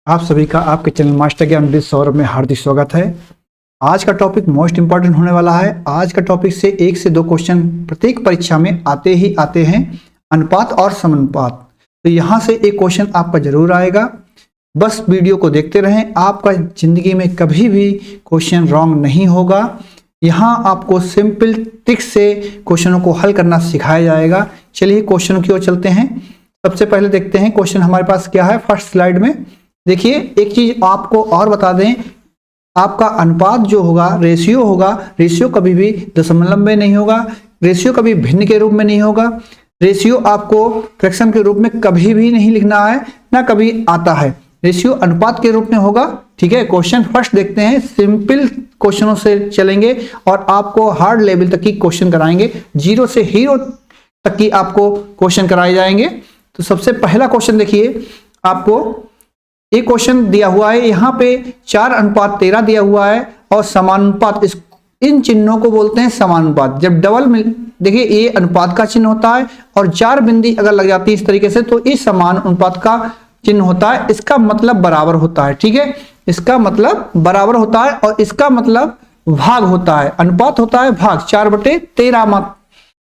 आप सभी का आपके चैनल मास्टर ज्ञान विद सौरभ में हार्दिक स्वागत है। आज का टॉपिक मोस्ट इंपॉर्टेंट होने वाला है। आज का टॉपिक से 1 से 2 क्वेश्चन प्रत्येक परीक्षा में आते ही आते हैं, अनुपात और समानुपात। तो यहाँ से एक क्वेश्चन आपका जरूर आएगा, बस वीडियो को देखते रहें। आपका जिंदगी में कभी भी क्वेश्चन रॉन्ग नहीं होगा। यहाँ आपको सिंपल ट्रिक से क्वेश्चनों को हल करना सिखाया जाएगा। चलिए क्वेश्चन की ओर चलते हैं। सबसे पहले देखते हैं क्वेश्चन हमारे पास क्या है। फर्स्ट स्लाइड में देखिए, एक चीज आपको और बता दें, आपका अनुपात जो होगा, रेशियो होगा, रेशियो कभी भी दशमलव में नहीं होगा, रेशियो कभी भिन्न के रूप में नहीं होगा, रेशियो आपको फ्रैक्शन के रूप में कभी भी नहीं लिखना है, ना कभी आता है। रेशियो अनुपात के रूप में होगा। ठीक है, क्वेश्चन फर्स्ट देखते हैं। सिंपल क्वेश्चनों से चलेंगे और आपको हार्ड लेवल तक की क्वेश्चन कराएंगे, 0 से हीरो तक की आपको क्वेश्चन कराए जाएंगे। तो सबसे पहला क्वेश्चन देखिए, आपको एक क्वेश्चन दिया हुआ है, यहाँ पे 4:13 दिया हुआ है और समानुपात, इन चिन्हों को बोलते हैं समानुपात। जब डबल में देखिए, ये अनुपात का चिन्ह होता है और 4 बिंदी अगर लग जाती है इस तरीके से, तो इस समान अनुपात का चिन्ह होता है। इसका मतलब बराबर होता है। ठीक है, इसका मतलब बराबर होता है और इसका मतलब भाग होता है। अनुपात होता है भाग, 4/13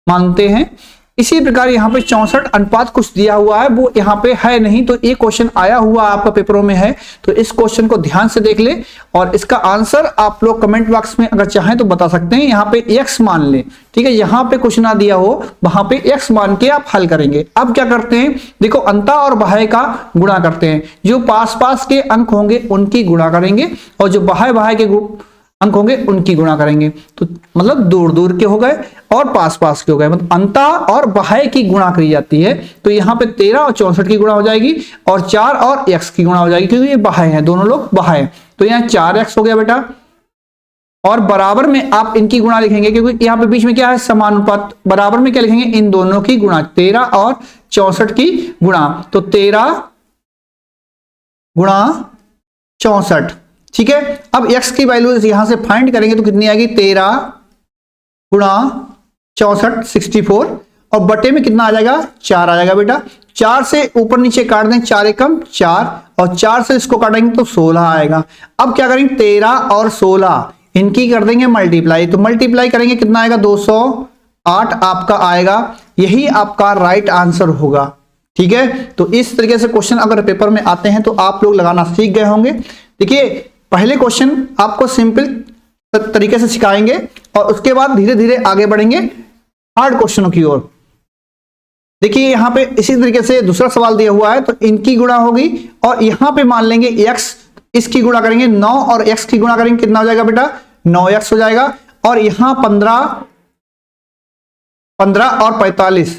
मानते हैं। इसी प्रकार यहाँ पे 64 अनुपात कुछ दिया हुआ है, वो यहाँ पे है नहीं, तो ये क्वेश्चन आया हुआ आपका पेपरों में है। तो इस क्वेश्चन को ध्यान से देख ले और इसका आंसर आप लोग कमेंट बॉक्स में अगर चाहें तो बता सकते हैं। यहाँ पे x मान ले। ठीक है, यहाँ पे कुछ ना दिया हो, वहां पे x मान के आप हल करेंगे। अब क्या करते हैं, देखो अंता और बाह्य का गुणा करते हैं। जो पास पास के अंक होंगे उनकी गुणा करेंगे और जो बाह्य बाह्य के अंक होंगे उनकी गुणा करेंगे। तो मतलब दूर दूर के हो गए और पास पास के हो गए, मतलब अंता और बाह्य की गुणा करी जाती है। तो यहाँ पे 13 और 64 की गुणा हो जाएगी और 4 और x की गुणा हो जाएगी, क्योंकि ये बाह्य है, दोनों लोग बाह्य है। तो यहाँ 4x हो गया बेटा, और बराबर में आप इनकी गुणा लिखेंगे, क्योंकि यहाँ पे बीच में क्या है, समानुपात। बराबर में क्या लिखेंगे, इन दोनों की गुणा, 13 और 64 की गुणा। तो 13 गुणा 64। ठीक है, अब x की वैल्यू यहां से फाइंड करेंगे तो कितनी आएगी, 13 गुणा 64 64, और बटे में कितना आ जाएगा, 4 आ जाएगा बेटा। 4 से ऊपर नीचे काट दें, 4 एकम 4, और 4 से इसको काटेंगे तो 16 आएगा। अब क्या करेंगे, 13 और 16 इनकी कर देंगे मल्टीप्लाई। तो मल्टीप्लाई करेंगे, कितना आएगा, 208 आपका आएगा। यही आपका राइट आंसर होगा। ठीक है, तो इस तरीके से क्वेश्चन अगर पेपर में आते हैं तो आप लोग लगाना सीख गए होंगे। देखिए, पहले क्वेश्चन आपको सिंपल तरीके से सिखाएंगे और उसके बाद धीरे धीरे आगे बढ़ेंगे हार्ड क्वेश्चनों की ओर। देखिए, यहां पे इसी तरीके से दूसरा सवाल दिया हुआ है, तो इनकी गुणा होगी और यहां पे मान लेंगे x, इसकी गुणा करेंगे 9 और x की गुणा करेंगे, कितना हो जाएगा बेटा, 9x हो जाएगा। और यहां 15 और 45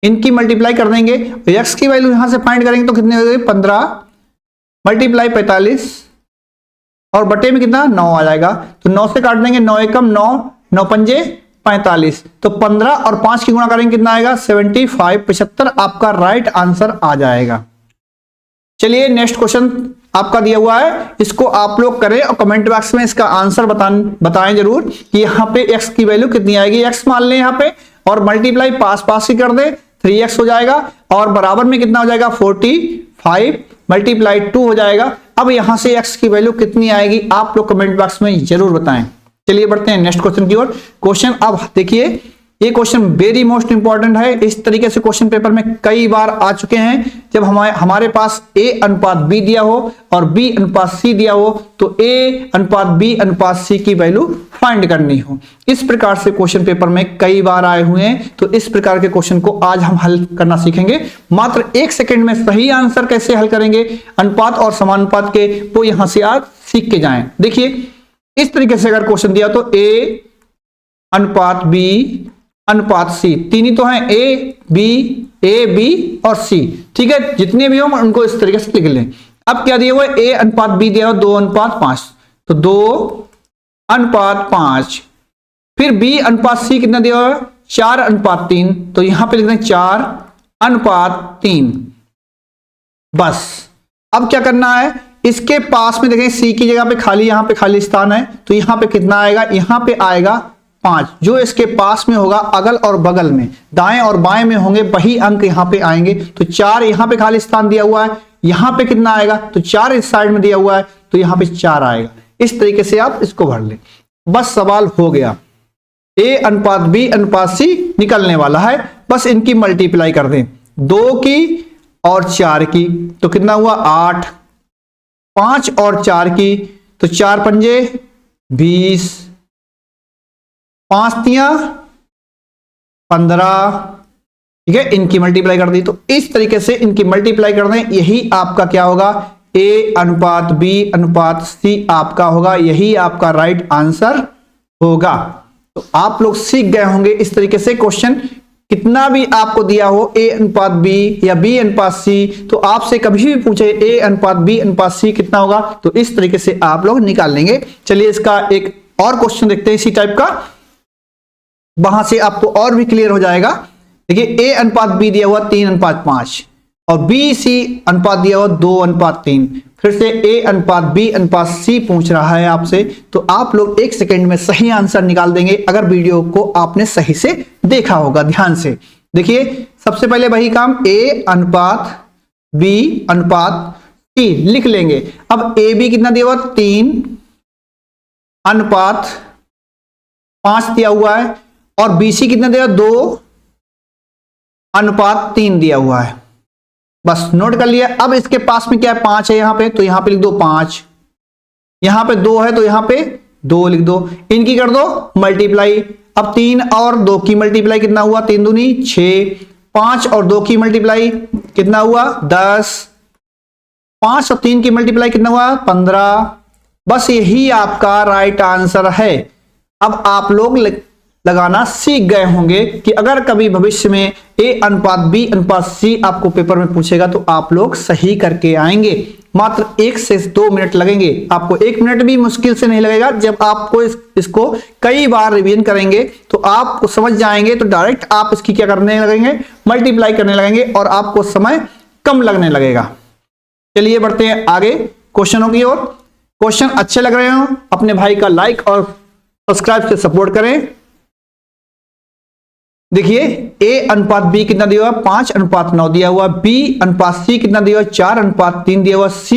इनकी मल्टीप्लाई कर देंगे, x की वैल्यू यहां से फाइंड करेंगे तो कितनी हो जाएगी, 15 मल्टीप्लाई 45 और बटे में कितना, 9 आ जाएगा। तो 9 से काट देंगे, 9 एकम 9, 9 पंजे 45। तो 15 और 5 की गुणा करेंगे, कितना आएगा, 75 75 आपका राइट आंसर आ जाएगा। चलिए नेक्स्ट क्वेश्चन आपका दिया हुआ है, इसको आप लोग करें और कमेंट बॉक्स में इसका आंसर बताएं जरूर कि यहाँ पे x की वैल्यू कितनी आएगी। x मान लें यहाँ पे और मल्टीप्लाई पास पास ही कर दे, 3x हो जाएगा, और बराबर में कितना हो जाएगा, 45 मल्टीप्लाई 2 हो जाएगा। अब यहां से x की वैल्यू कितनी आएगी, आप लोग कमेंट बॉक्स में जरूर बताएं। चलिए बढ़ते हैं नेक्स्ट क्वेश्चन की ओर। क्वेश्चन अब देखिए, ये क्वेश्चन वेरी मोस्ट इंपॉर्टेंट है। इस तरीके से क्वेश्चन पेपर में कई बार आ चुके हैं। जब हमारे पास A:B दिया हो और B:C दिया हो, तो A:B:C की वैल्यू फाइंड करनी हो। इस प्रकार से क्वेश्चन पेपर में कई बार आए हुए हैं। तो इस प्रकार के क्वेश्चन को आज हम हल करना सीखेंगे। मात्र 1 सेकंड में सही आंसर कैसे हल करेंगे अनुपात और समानुपात के, वो यहां से आज सीख के जाएं। देखिए, इस तरीके से अगर क्वेश्चन दिया तो A:B:C, तीन ही तो हैं, A B और C। ठीक है, जितने भी हो उनको इस तरीके से लिख लें। अब क्या दिया हुआ है, A:B दिया हुआ 2:5, तो 2:5। फिर B:C कितना दिया हुआ है, 4:3, तो यहां पे लिख दें 4:3। बस अब क्या करना है, इसके पास में देखें C की जगह पे खाली, यहां पे खाली स्थान है, तो यहां पे कितना आएगा, यहां पे आएगा 5, जो इसके पास में होगा अगल और बगल में, दाएं और बाएं में होंगे, वही अंक यहां पे आएंगे। तो 4 यहां पे खाली स्थान दिया हुआ है, यहां पे कितना आएगा, तो 4 इस साइड में दिया हुआ है, तो यहां पे 4 आएगा। इस तरीके से आप इसको भर लें, बस सवाल हो गया। A अनुपात B अनुपात C निकलने वाला है, बस इनकी मल्टीप्लाई कर दें, 2 की और 4 की, तो कितना हुआ 8, 5 और 4 की, तो 4 पंजे 20, 5 तियां 15, ठीक है, इनकी मल्टीप्लाई कर दी। तो इस तरीके से इनकी मल्टीप्लाई कर दें, यही आपका क्या होगा, A अनुपात B अनुपात C आपका होगा, यही आपका राइट आंसर होगा। तो आप लोग सीख गए होंगे इस तरीके से क्वेश्चन, कितना भी आपको दिया हो A अनुपात B या B अनुपात C, तो आपसे कभी भी पूछे A अनुपात B अनुपात C कितना होगा, तो इस तरीके से आप लोग निकाल लेंगे। चलिए इसका एक और क्वेश्चन देखते हैं इसी टाइप का, वहां से आपको और भी क्लियर हो जाएगा। देखिए A अनुपात B दिया हुआ 3 अनुपात 5 और B C अनुपात दिया हुआ 2 अनुपात 3। फिर से A अनुपात B अनुपात C पूछ रहा है आपसे, तो आप लोग 1 सेकंड में सही आंसर निकाल देंगे अगर वीडियो को आपने सही से देखा होगा ध्यान से। देखिए सबसे पहले वही काम, A अनुपात B अनुपात C लिख लेंगे। अब AB कितना दिया हुआ 3 अनुपात 5 दिया हुआ है और BC कितना दिया 2 अनुपात 3 दिया हुआ है, बस नोट कर लिया। अब इसके पास में क्या है, 5 है यहां पे, तो यहां पे लिख दो 5, यहां पे 2 है तो यहां पे 2 लिख दो, इनकी कर दो मल्टीप्लाई। अब 3 और 2 की मल्टीप्लाई कितना हुआ, 3 दूनी 6, 5 और 2 की मल्टीप्लाई कितना हुआ 10, 5 और 3 की मल्टीप्लाई कितना हुआ 15, बस यही आपका राइट आंसर है। अब आप लोग लगाना सीख गए होंगे कि अगर कभी भविष्य में A अनुपात B अनुपात C आपको पेपर में पूछेगा तो आप लोग सही करके आएंगे। मात्र 1 से 2 मिनट लगेंगे, आपको 1 मिनट भी मुश्किल से नहीं लगेगा। जब आपको इसको कई बार रिवीजन करेंगे तो आपको समझ जाएंगे, तो डायरेक्ट आप इसकी क्या करने लगेंगे, मल्टीप्लाई करने लगेंगे और आपको समय कम लगने लगेगा। चलिए बढ़ते हैं आगे क्वेश्चनों की ओर। क्वेश्चन अच्छे लग रहे हो अपने भाई का लाइक और सब्सक्राइब से सपोर्ट करें। देखिए A अनुपात B कितना दिया हुआ 5 अनुपात 9 दिया हुआ, B अनुपात C कितना दिया हुआ 4 अनुपात 3 दिया हुआ, C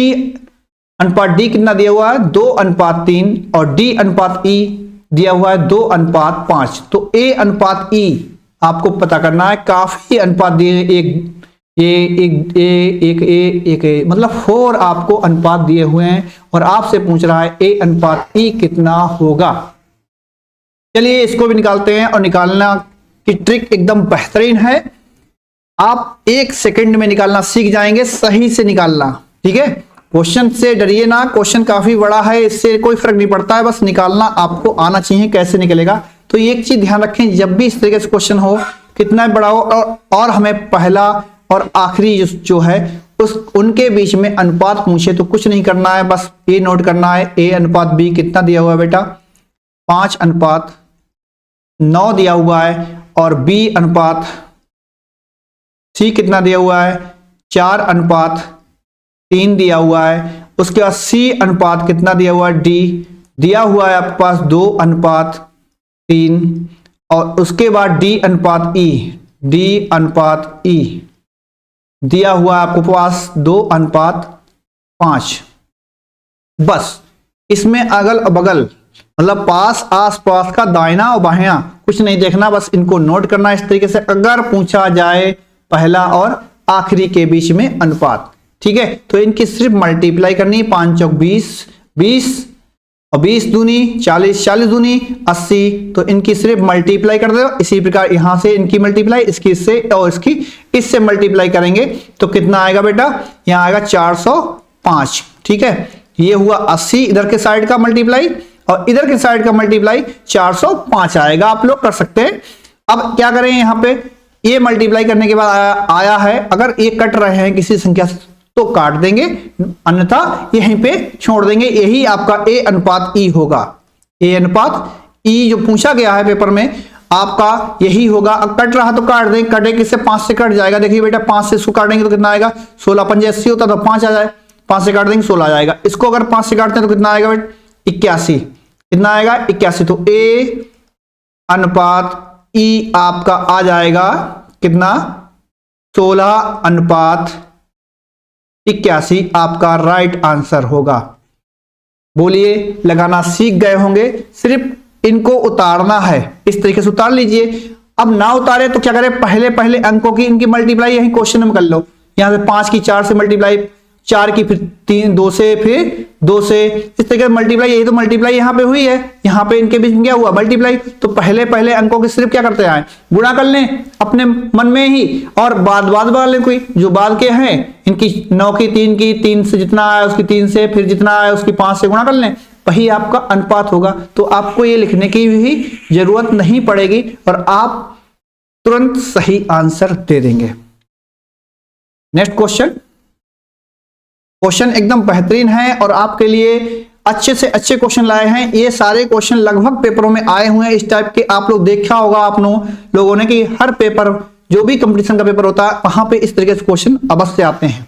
अनुपात D कितना दिया हुआ है 2 अनुपात 3 और D अनुपात E दिया हुआ है 2 अनुपात 5। तो A अनुपात E आपको पता करना है, काफी अनुपात दिए, एक मतलब 4 आपको अनुपात दिए हुए हैं और आपसे पूछ रहा है A अनुपात E कितना होगा। चलिए इसको भी निकालते हैं और निकालना की ट्रिक एकदम बेहतरीन है, आप 1 सेकंड में निकालना सीख जाएंगे, सही से निकालना, ठीक है। क्वेश्चन से डरिए ना, क्वेश्चन काफी बड़ा है, इससे कोई फर्क नहीं पड़ता है, बस निकालना आपको आना चाहिए कैसे निकलेगा। तो एक चीज ध्यान रखें, जब भी इस तरीके से क्वेश्चन हो, कितना बड़ा हो और हमें पहला और आखिरी जो है उनके बीच में अनुपात पूछे तो कुछ नहीं करना है, बस ये नोट करना है A अनुपात B कितना दिया हुआ है बेटा 5 अनुपात 9 दिया हुआ है और B अनुपात C कितना दिया हुआ है 4 अनुपात 3 दिया हुआ है। उसके बाद C अनुपात कितना दिया हुआ है D दिया हुआ है आपके पास 2 अनुपात 3 और उसके बाद D अनुपात E दिया हुआ है आपको पास 2 अनुपात 5। बस इसमें अगल बगल मतलब पास आस पास का दाहिना और बायां कुछ नहीं देखना, बस इनको नोट करना इस तरीके से। अगर पूछा जाए पहला और आखिरी के बीच में अनुपात, ठीक है, तो इनकी सिर्फ मल्टीप्लाई करनी, 5 चौक 20, 20 और 20 दूनी 40, 40 दूनी 80, तो इनकी सिर्फ मल्टीप्लाई कर दो। इसी प्रकार यहां से इनकी मल्टीप्लाई इसकी इससे और इसकी इससे मल्टीप्लाई करेंगे तो कितना आएगा बेटा, यहां आएगा 405, ठीक है। ये हुआ 80 इधर के साइड का मल्टीप्लाई और इधर के साइड का मल्टीप्लाई 405 आएगा, आप लोग कर सकते हैं। अब क्या करें, यहां पे ये मल्टीप्लाई करने के बाद आया है, अगर ये कट रहे हैं किसी संख्या से तो काट देंगे, अन्यथा यहीं पे छोड़ देंगे। यही आपका A अनुपात E होगा। A अनुपात E जो पूछा गया है पेपर में आपका यही होगा। अब कट रहा तो काट दें, कटे किससे 5 से कट जाएगा। देखिए बेटा 5 से इसको काटेंगे तो कितना आएगा, 16 पंजे 80 होता तो 5 आ जाए, 5 से काट देंगे 16 आ जाएगा। इसको अगर 5 से काटते हैं तो कितना आएगा बेटा 81, कितना आएगा 81। तो A अनुपात ई आपका आ जाएगा कितना, 16:81 आपका राइट आंसर होगा। बोलिए, लगाना सीख गए होंगे, सिर्फ इनको उतारना है, इस तरीके से उतार लीजिए। अब ना उतारे तो क्या करें, पहले पहले अंकों की इनकी मल्टीप्लाई यही क्वेश्चन में कर लो। यहां से 5 की 4 से मल्टीप्लाई, 4 की फिर 3 2 से, फिर 2 से, इस तरीके से मल्टीप्लाई, यही तो मल्टीप्लाई यहां पे हुई है, यहां पे इनके बीच में क्या हुआ, मल्टीप्लाई। तो पहले पहले अंकों के सिर्फ क्या करते हैं, गुणा कर लें अपने मन में ही, और बाद वाले कोई जो बाद के हैं इनकी 9 की 3 की 3 से जितना आया उसकी 3 से, फिर जितना आया उसकी 5 से गुणा कर लें, वही आपका अनुपात होगा। तो आपको ये लिखने की भी जरूरत नहीं पड़ेगी और आप तुरंत सही आंसर दे देंगे। नेक्स्ट क्वेश्चन, क्वेश्चन एकदम बेहतरीन है और आपके लिए अच्छे से अच्छे क्वेश्चन लाए हैं। ये सारे क्वेश्चन लगभग पेपरों में आए हुए हैं इस टाइप के, आप लोग देखा होगा आप लोगों ने कि हर पेपर, जो भी कंपटीशन का पेपर होता है वहां पे इस तरीके से क्वेश्चन अवश्य आते हैं।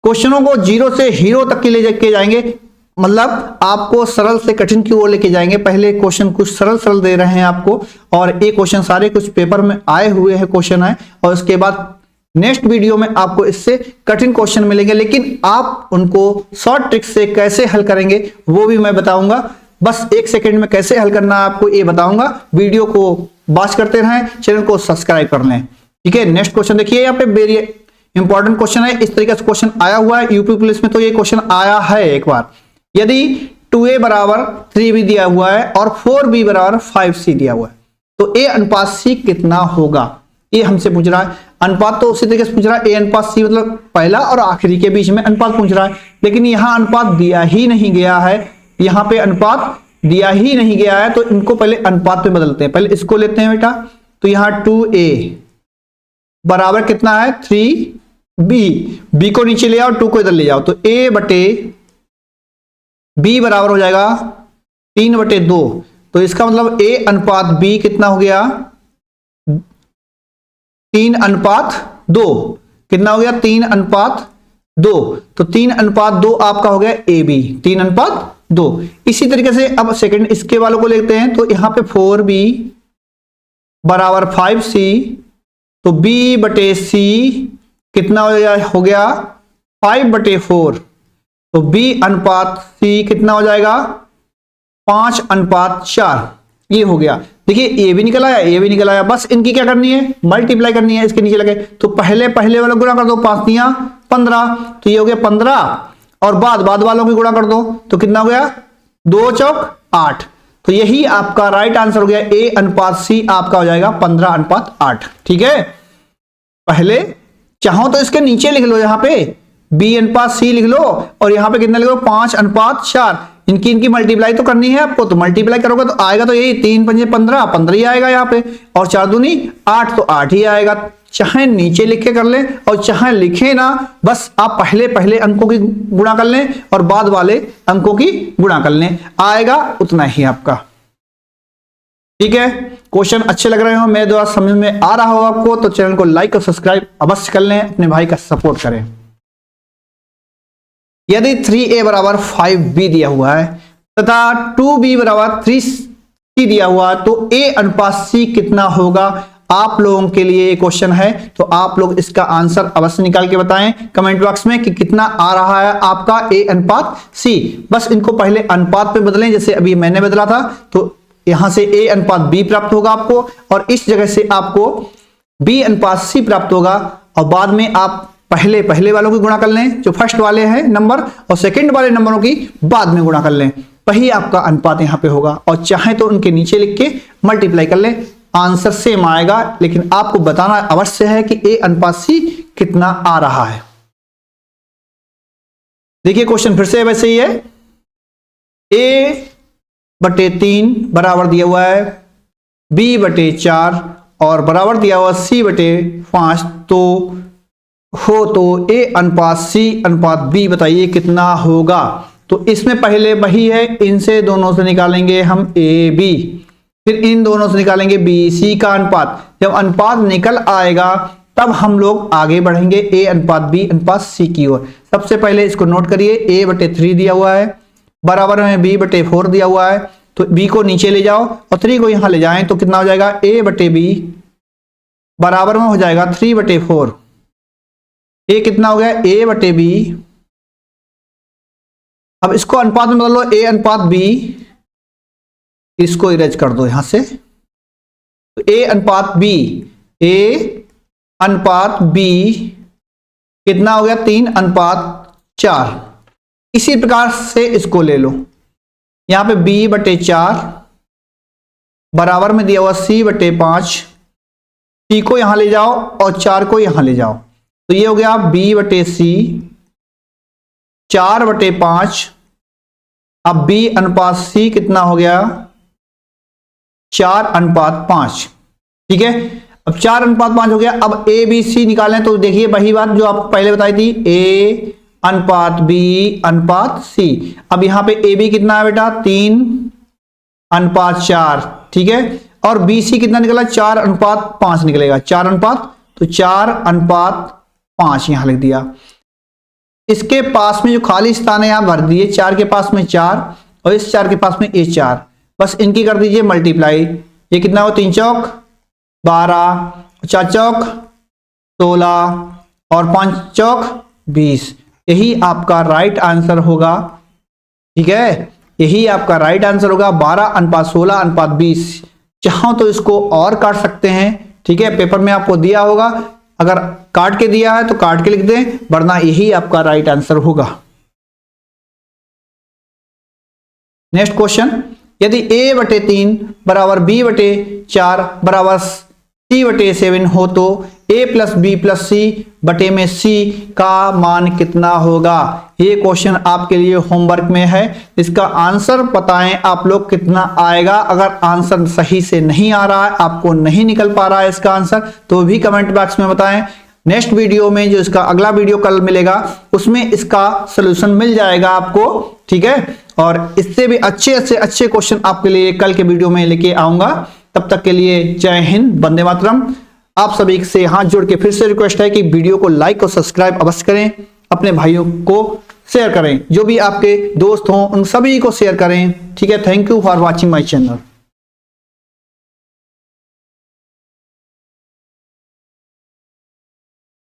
क्वेश्चनों को 0 से हीरो तक के ले जाएंगे, मतलब आपको सरल से कठिन की ओर लेके जाएंगे। पहले क्वेश्चन कुछ सरल दे रहे हैं आपको, और ये क्वेश्चन सारे कुछ पेपर में आए हुए हैं क्वेश्चन है, और उसके बाद नेक्स्ट वीडियो में आपको इससे कठिन क्वेश्चन मिलेंगे, लेकिन आप उनको शॉर्ट ट्रिक से कैसे हल करेंगे वो भी मैं बताऊंगा। बस 1 सेकंड में कैसे हल करना है आपको ये बताऊंगा। वीडियो को वॉच करते रहें, चैनल को सब्सक्राइब कर लें। ठीक है, नेक्स्ट क्वेश्चन देखिए, यहाँ पे वेरी इंपॉर्टेंट क्वेश्चन है, इस तरीके से क्वेश्चन आया हुआ है यूपी पुलिस में, तो ये क्वेश्चन आया है एक बार। यदि 2a बराबर 3b दिया हुआ है और 4b बराबर 5c दिया हुआ है, तो a अनुपात c कितना होगा, ये हमसे पूछ रहा है। अनुपात तो उसी तरीके से पूछ रहा है, a अनुपात c मतलब पहला और आखिरी के बीच में अनुपात पूछ रहा है, लेकिन यहां अनुपात दिया ही नहीं गया है, यहां पे अनुपात दिया ही नहीं गया है, तो इनको पहले अनुपात में बदलते हैं। पहले इसको लेते हैं बेटा, तो यहां 2a बराबर कितना है 3b, b को नीचे ले आओ, 2 को इधर ले जाओ, तो a बटे b बराबर हो जाएगा 3/2। तो इसका मतलब a अनुपात b कितना हो गया, 3:2। कितना हो गया, 3:2। तो 3:2 आपका हो गया AB, 3:2। इसी तरीके से अब सेकंड इसके वालों को लेते हैं, तो यहां पे 4B बराबर 5C, तो B बटे C कितना हो गया 5/4, तो B अनुपात C कितना हो जाएगा 5:4, ये हो गया। देखिए ये भी निकल आया, ये भी निकल आया, बस इनकी क्या करनी है, मल्टीप्लाई करनी है, इसके नीचे लगे, तो पहले पहले वाला गुणा कर दो, 5 तियां 15, तो ये हो गया 15, और बाद वालों की गुणा कर दो, तो कितना हो गया 2 चौक 8, तो यही आपका राइट आंसर हो गया। A अनुपात C आपका हो जाएगा 15:8। ठीक है, पहले चाहो तो इसके नीचे लिख लो, यहाँ पे B अनुपात C लिख लो, और यहाँ पे कितना लिखो 5:4। इनकी मल्टीप्लाई तो करनी है आपको, तो मल्टीप्लाई करोगे तो आएगा तो यही 3 5 15, 15 ही आएगा यहाँ पे, और 4 दूनी 8, तो 8 ही आएगा। चाहे नीचे लिख के कर लें और चाहे लिखे ना, बस आप पहले पहले अंकों की गुणा कर लें और बाद वाले अंकों की गुणा कर लें, आएगा उतना ही आपका। ठीक है, क्वेश्चन अच्छे लग रहे हो, मेरे द्वारा समझ में आ रहा हो आपको, तो चैनल को लाइक और सब्सक्राइब अवश्य कर लें, अपने भाई का सपोर्ट करें। यदि 3a बराबर 5b दिया हुआ है तथा 2b बराबर 3c दिया हुआ है, तो a अनुपात c कितना होगा, आप लोगों के लिए क्वेश्चन है, तो आप लोग इसका आंसर अवश्य निकाल के बताएं कमेंट बॉक्स में कि कितना आ रहा है आपका a अनुपात c। बस इनको पहले अनुपात पे बदलें, जैसे अभी मैंने बदला था, तो यहां से a अनुपात b प्राप्त होगा आपको, और इस जगह से आपको b अनुपात c प्राप्त होगा, और बाद में आप पहले पहले वालों की गुणा कर लें जो फर्स्ट वाले हैं नंबर, और सेकंड वाले नंबरों की बाद में गुणा कर लें, वही आपका अनुपात यहां पे होगा। और चाहे तो उनके नीचे लिख के मल्टीप्लाई कर लें, आंसर सेम आएगा, लेकिन आपको बताना अवश्य है कि a अनुपात c कितना आ रहा है। देखिए क्वेश्चन फिर से वैसे ही है, a/3 बराबर दिया हुआ है b/4 और बराबर दिया हुआ c/5, तो a अनुपात c अनुपात b बताइए कितना होगा। तो इसमें पहले वही है, इनसे दोनों से निकालेंगे हम a b, फिर इन दोनों से निकालेंगे b c का अनुपात। जब अनुपात निकल आएगा तब हम लोग आगे बढ़ेंगे a अनुपात b अनुपात c की ओर। सबसे पहले इसको नोट करिए, a/3 दिया हुआ है, बराबर में b/4 दिया हुआ है, तो बी को नीचे ले जाओ और 3 को यहां ले जाएं तो कितना हो जाएगा a बटे बी बराबर में हो जाएगा 3/4। ए कितना हो गया a बटे बी। अब इसको अनुपात में बदल लो, a अनुपात b, इसको इरेज कर दो यहां से, तो a अनुपात b, a अनुपात b कितना हो गया 3/4। इसी प्रकार से इसको ले लो, यहां पे b/4 बराबर में दिया हुआ c/5, c को यहां ले जाओ और 4 को यहां ले जाओ, तो ये हो गया b/c 4/5। अब b अनुपात c कितना हो गया 4/5, ठीक है। अब 4/5 हो गया। अब a b c निकालें तो देखिए वही बात जो आपको पहले बताई थी, a अनुपात b अनुपात c। अब यहां पे a b कितना है बेटा 3/4, ठीक है, और b c कितना निकला 4/5 निकलेगा, 4 तो 4/5 यहां लिख दिया। इसके पास में जो खाली स्थान है यहां भर दिए, 4 के पास में 4 और इस 4 के पास में ये 4, बस इनकी कर दीजिए मल्टीप्लाई। ये कितना हो 3 चौक 12, 4 चौक 16 और 5 चौक 20। यही आपका राइट आंसर होगा, ठीक है, यही आपका राइट आंसर होगा 12/16/20। चाहो तो इसको और काट सकते हैं, ठीक है, पेपर में आपको दिया होगा, अगर काट के दिया है तो काट के लिख दें, वरना यही आपका राइट आंसर होगा। नेक्स्ट क्वेश्चन, यदि a/3 बराबर b/4 बराबर c/7 हो तो a + b + c बटे में c का मान कितना होगा। ये क्वेश्चन आपके लिए होमवर्क में है, इसका आंसर बताएं आप लोग कितना आएगा। अगर आंसर सही से नहीं आ रहा है, आपको नहीं निकल पा रहा है इसका आंसर, तो भी कमेंट बॉक्स में बताएं। नेक्स्ट वीडियो में जो इसका अगला वीडियो कल मिलेगा उसमें इसका सलूशन मिल जाएगा आपको, ठीक है, और इससे भी अच्छे क्वेश्चन आपके लिए कल के वीडियो में लेके आऊंगा। तब तक के लिए जय हिंद, वंदे मातरम। आप सभी से हाथ जोड़ के फिर से रिक्वेस्ट है कि वीडियो को लाइक और सब्सक्राइब अवश्य करें, अपने भाइयों को शेयर करें, जो भी आपके दोस्त हों उन सभी को शेयर करें, ठीक है। Thank you for watching my channel.